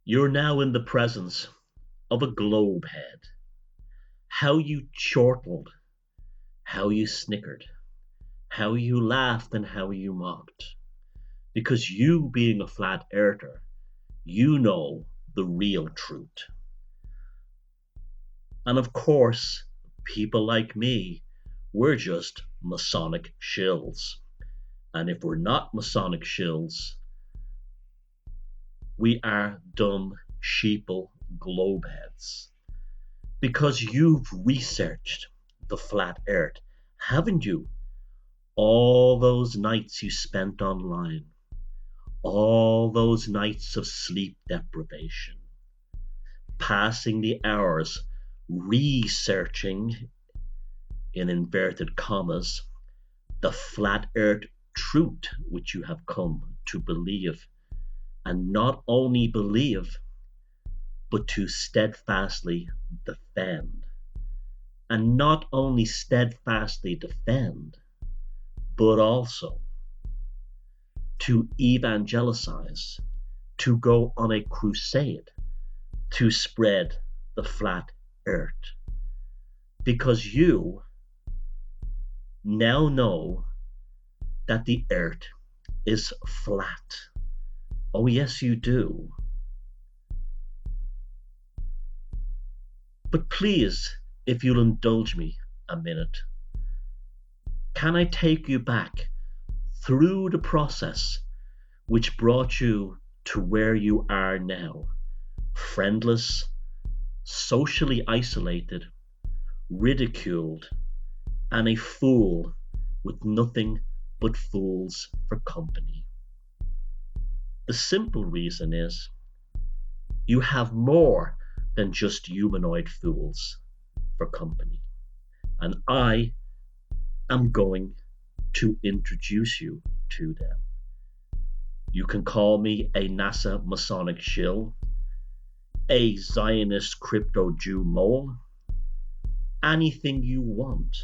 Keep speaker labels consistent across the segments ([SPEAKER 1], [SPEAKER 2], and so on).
[SPEAKER 1] You're now in the presence of a globe head. How you chortled, how you snickered, how you laughed, and how you mocked. Because you, being a flat earther, you know the real truth. And of course, people like me, we're just Masonic shills. And if we're not Masonic shills, we are dumb sheeple globeheads. Because you've researched the flat earth, haven't you? All those nights you spent online, all those nights of sleep deprivation, passing the hours researching, in inverted commas, the flat earth truth which you have come to believe, and not only believe, but to steadfastly defend. And not only steadfastly defend, but also to evangelize, to go on a crusade to spread the flat earth. Because you now know that the earth is flat. Oh, yes, you do. But please, if you'll indulge me a minute, can I take you back through the process which brought you to where you are now? Friendless, socially isolated, ridiculed, and a fool with nothing but fools for company. The simple reason is you have more than just humanoid fools for company. And I am going to introduce you to them. You can call me a NASA Masonic shill, a Zionist crypto Jew mole, anything you want.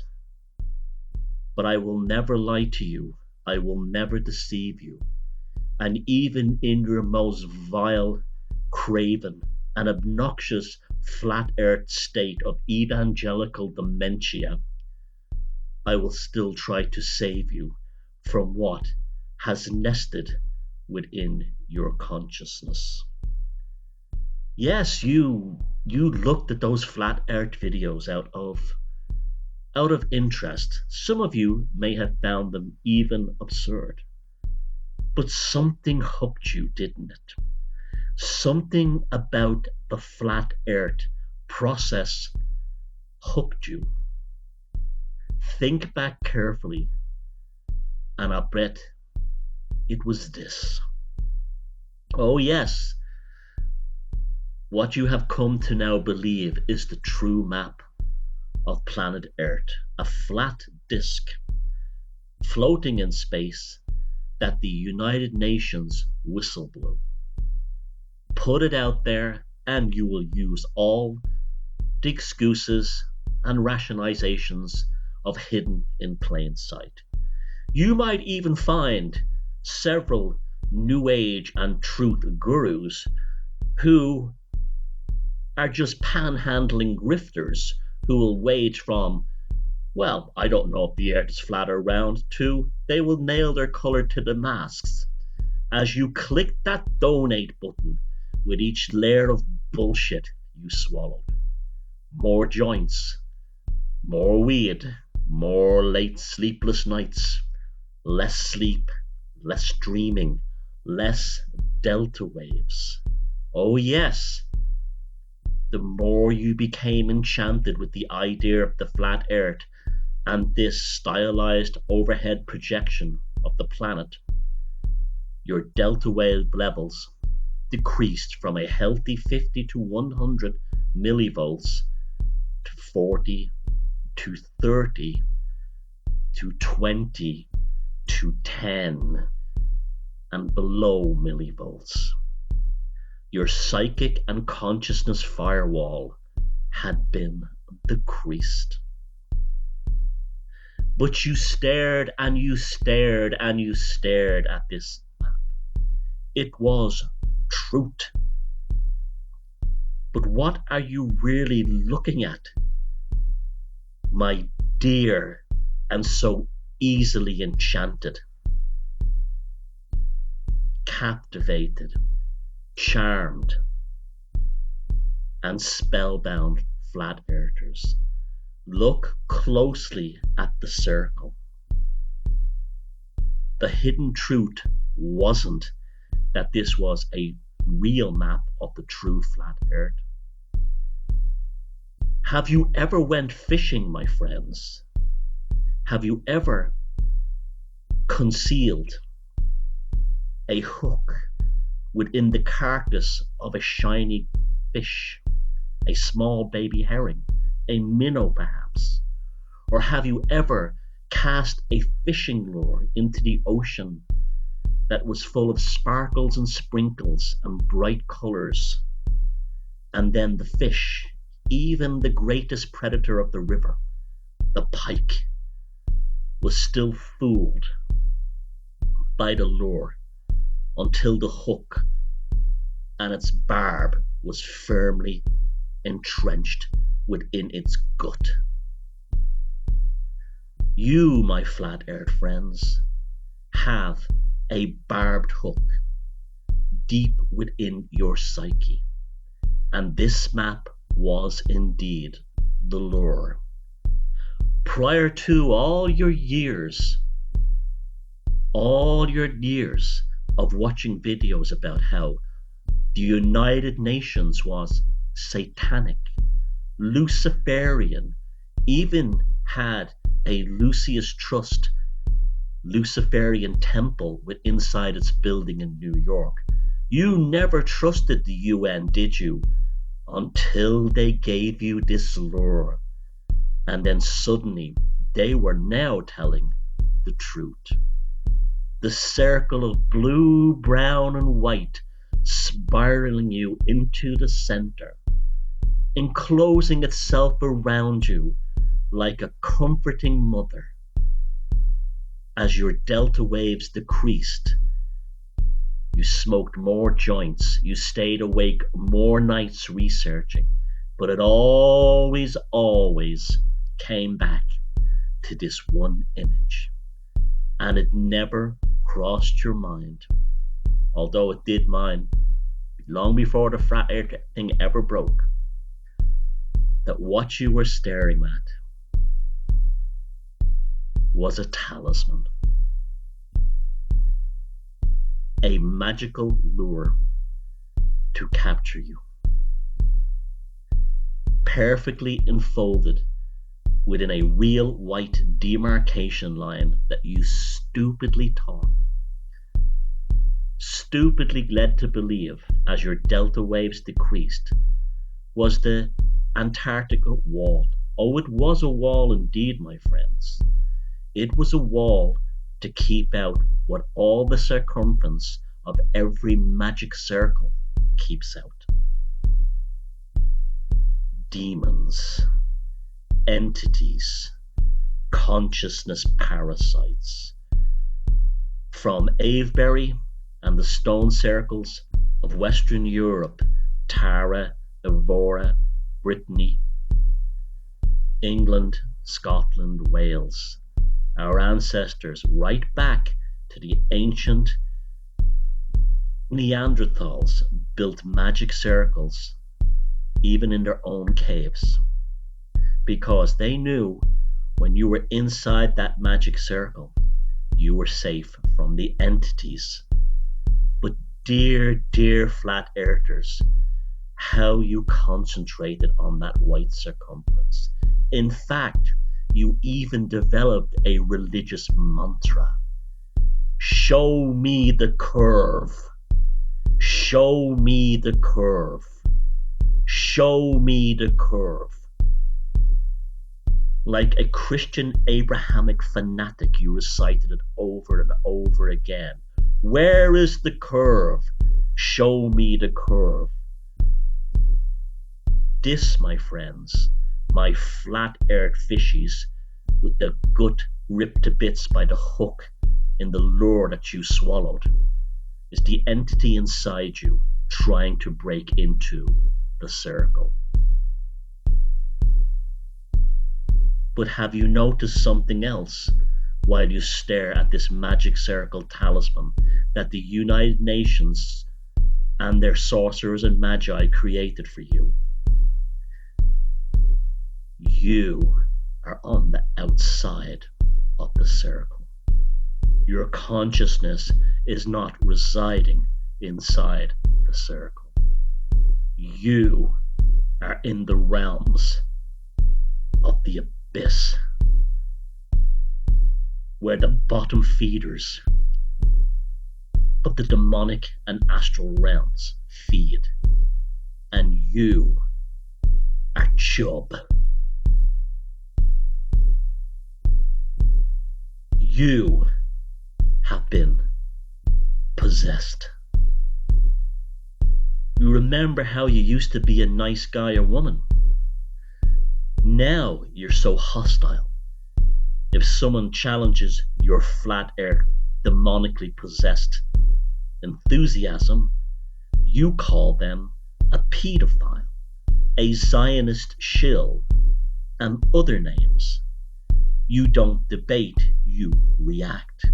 [SPEAKER 1] But I will never lie to you. I will never deceive you. And even in your most vile, craven, and obnoxious flat earth state of evangelical dementia, I will still try to save you from what has nested within your consciousness. Yes, you looked at those flat earth videos out of interest. Some of you may have found them even absurd. But something hooked you, didn't it? Something about the flat earth process hooked you. Think back carefully, and I bet it was this. Oh, yes, what you have come to now believe is the true map of planet Earth, a flat disk floating in space that the United Nations whistle blew. Put it out there, and you will use all the excuses and rationalizations of hidden in plain sight. You might even find several New Age and truth gurus who are just panhandling grifters who will wage from, well, I don't know if the earth is flat or round, to they will nail their color to the masks. As you click that donate button with each layer of bullshit you swallowed. More joints, more weed, more late sleepless nights, less sleep, less dreaming, less delta waves. Oh, yes, the more you became enchanted with the idea of the flat earth and this stylized overhead projection of the planet, your delta wave levels decreased from a healthy 50 to 100 millivolts to 40 to 30 to 20 to 10 and below millivolts. Your psychic and consciousness firewall had been decreased. But you stared and you stared and you stared at this map. It was truth. But what are you really looking at, my dear and so easily enchanted, captivated, charmed, and spellbound flat earthers? Look closely at the circle. The hidden truth wasn't that this was a real map of the true flat earth. Have you ever went fishing, my friends? Have you ever concealed a hook within the carcass of a shiny fish, a small baby herring, a minnow perhaps? Or have you ever cast a fishing lure into the ocean that was full of sparkles and sprinkles and bright colors, and then the fish, even the greatest predator of the river, the pike, was still fooled by the lure until the hook and its barb was firmly entrenched within its gut? You, my flat earth friends, have a barbed hook deep within your psyche, and this map was indeed the lure. Prior to all your years of watching videos about how the United Nations was satanic, Luciferian, even had a Lucius Trust Luciferian temple with inside its building in New York. You never trusted the UN, did you? Until they gave you this lure. And then suddenly they were now telling the truth. The circle of blue, brown, and white spiraling you into the center, enclosing itself around you like a comforting mother. As your delta waves decreased, you smoked more joints, you stayed awake more nights researching, but it always came back to this one image. And it never crossed your mind, although it did mine long before the flat earth thing ever broke, that what you were staring at was a talisman, a magical lure to capture you, perfectly enfolded within a real white demarcation line that you stupidly led to believe, as your delta waves decreased, was the Antarctica wall. Oh, it was a wall indeed, my friends. It was a wall to keep out what all the circumference of every magic circle keeps out. Demons, entities, consciousness parasites. From Avebury and the stone circles of Western Europe, Tara, Evora, Brittany, England, Scotland, Wales, our ancestors, right back to the ancient Neanderthals, built magic circles even in their own caves, because they knew when you were inside that magic circle, you were safe from the entities. But dear flat earthers, how you concentrated on that white circumference. In fact, you even developed a religious mantra. Show me the curve. Show me the curve. Show me the curve. Like a Christian Abrahamic fanatic, you recited it over and over again. Where is the curve? Show me the curve. This, my friends, my flat earth fishies, with the gut ripped to bits by the hook in the lure that you swallowed, is the entity inside you trying to break into the circle. But have you noticed something else while you stare at this magic circle talisman that the United Nations and their sorcerers and magi created for you? You are on the outside of the circle. Your consciousness is not residing inside the circle. You are in the realms of the abyss, where the bottom feeders of the demonic and astral realms feed, and you are Chub. You have been possessed. You remember how you used to be a nice guy or woman? Now you're so hostile. If someone challenges your flat earth demonically possessed enthusiasm, you call them a pedophile, a Zionist shill, and other names. You don't debate, you react.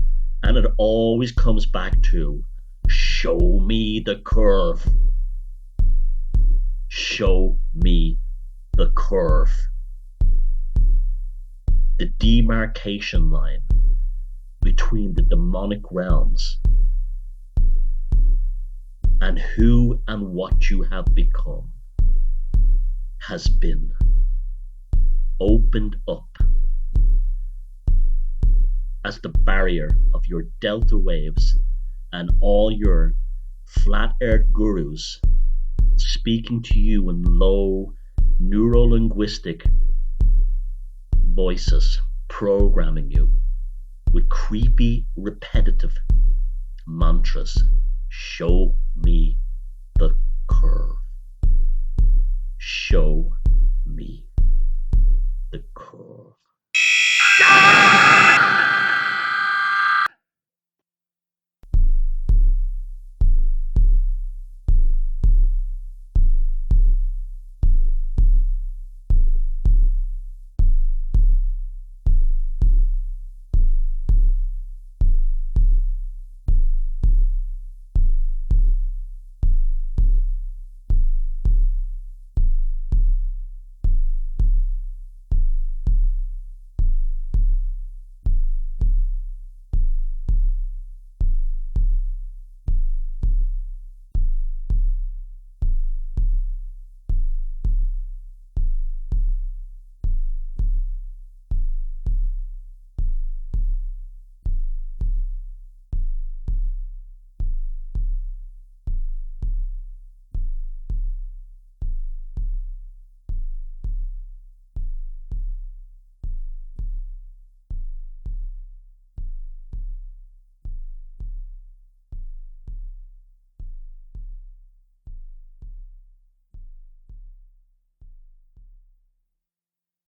[SPEAKER 1] And it always comes back to show me the curve. Show me the curve. The demarcation line between the demonic realms and who and what you have become has been opened up as the barrier of your delta waves and all your flat earth gurus speaking to you in low neuro-linguistic voices, programming you with creepy, repetitive mantras. Show me the curve. Show me